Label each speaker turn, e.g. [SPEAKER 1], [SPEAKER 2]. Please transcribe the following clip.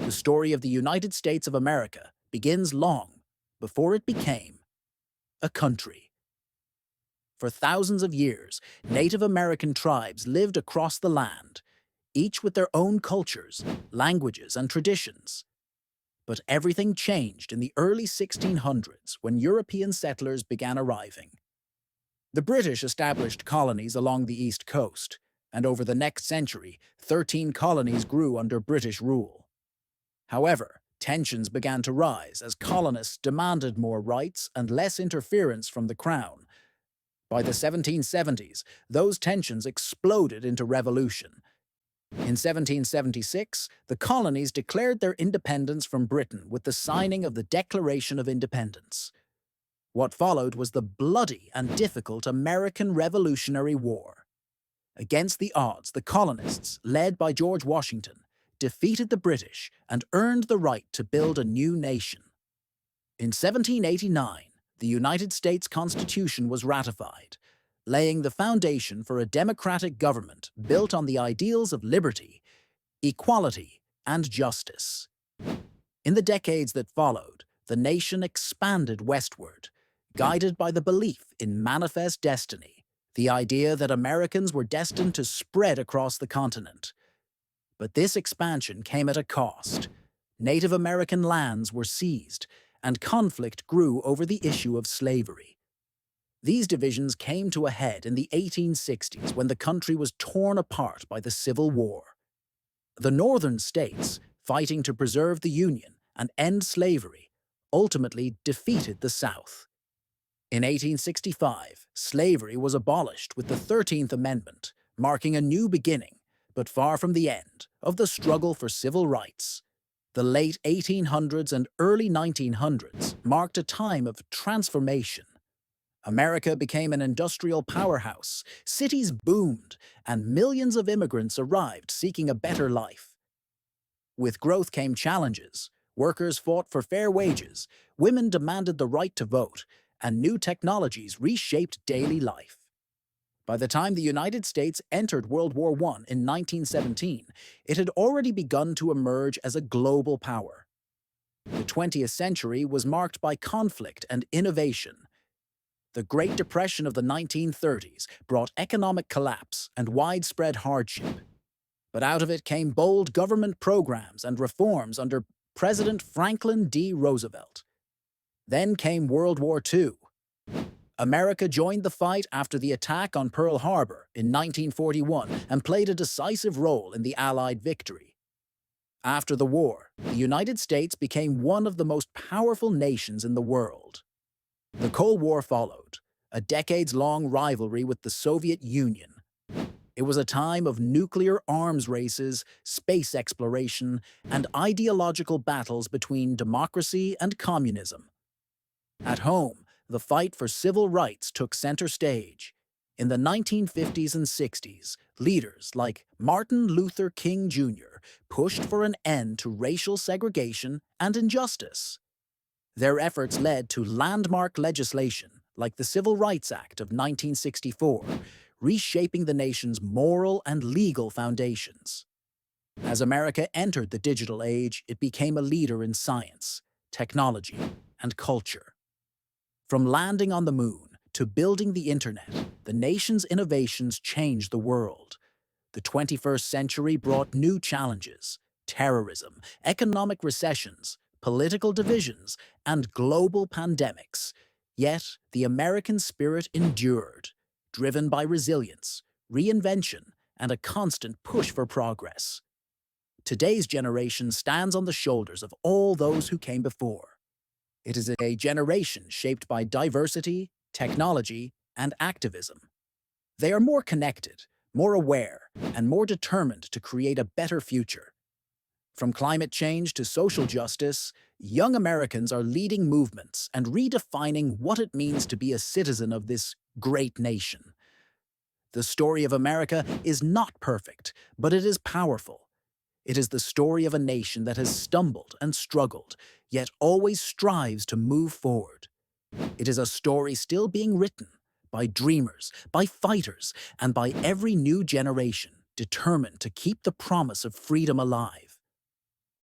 [SPEAKER 1] the story of the United States of America begins long before it became a country. For thousands of years, Native American tribes lived across the land, each with their own cultures, languages, and traditions. But everything changed in the early 1600s when European settlers began arriving. The British established colonies along the East Coast, and over the next century, 13 colonies grew under British rule. However, tensions began to rise as colonists demanded more rights and less interference from the Crown. By the 1770s, those tensions exploded into revolution. In 1776, the colonies declared their independence from Britain with the signing of the Declaration of Independence. What followed was the bloody and difficult American Revolutionary War. Against the odds, the colonists, led by George Washington, defeated the British and earned the right to build a new nation. In 1789, the United States Constitution was ratified, laying the foundation for a democratic government built on the ideals of liberty, equality, and justice. In the decades that followed, the nation expanded westward, guided by the belief in manifest destiny, the idea that Americans were destined to spread across the continent. But this expansion came at a cost. Native American lands were seized, and conflict grew over the issue of slavery. These divisions came to a head in the 1860s when the country was torn apart by the Civil War. The northern states, fighting to preserve the Union and end slavery, ultimately defeated the South. In 1865, slavery was abolished with the 13th Amendment, marking a new beginning, but far from the end, of the struggle for civil rights. The late 1800s and early 1900s marked a time of transformation. America became an industrial powerhouse, cities boomed, and millions of immigrants arrived seeking a better life. With growth came challenges. Workers fought for fair wages, women demanded the right to vote, and new technologies reshaped daily life. By the time the United States entered World War I in 1917, it had already begun to emerge as a global power. The 20th century was marked by conflict and innovation. The Great Depression of the 1930s brought economic collapse and widespread hardship. But out of it came bold government programs and reforms under President Franklin D. Roosevelt. Then came World War II. America joined the fight after the attack on Pearl Harbor in 1941 and played a decisive role in the Allied victory. After the war, the United States became one of the most powerful nations in the world. The Cold War followed, a decades-long rivalry with the Soviet Union. It was a time of nuclear arms races, space exploration, and ideological battles between democracy and communism. At home, the fight for civil rights took center stage. In the 1950s and 60s, leaders like Martin Luther King Jr. pushed for an end to racial segregation and injustice. Their efforts led to landmark legislation like the Civil Rights Act of 1964, reshaping the nation's moral and legal foundations. As America entered the digital age, it became a leader in science, technology, and culture. From landing on the moon to building the internet, the nation's innovations changed the world. The 21st century brought new challenges: terrorism, economic recessions, political divisions, and global pandemics. Yet, the American spirit endured, driven by resilience, reinvention, and a constant push for progress. Today's generation stands on the shoulders of all those who came before. It is a generation shaped by diversity, technology, and activism. They are more connected, more aware, and more determined to create a better future. From climate change to social justice, young Americans are leading movements and redefining what it means to be a citizen of this great nation. The story of America is not perfect, but it is powerful. It is the story of a nation that has stumbled and struggled, yet always strives to move forward. It is a story still being written by dreamers, by fighters, and by every new generation determined to keep the promise of freedom alive.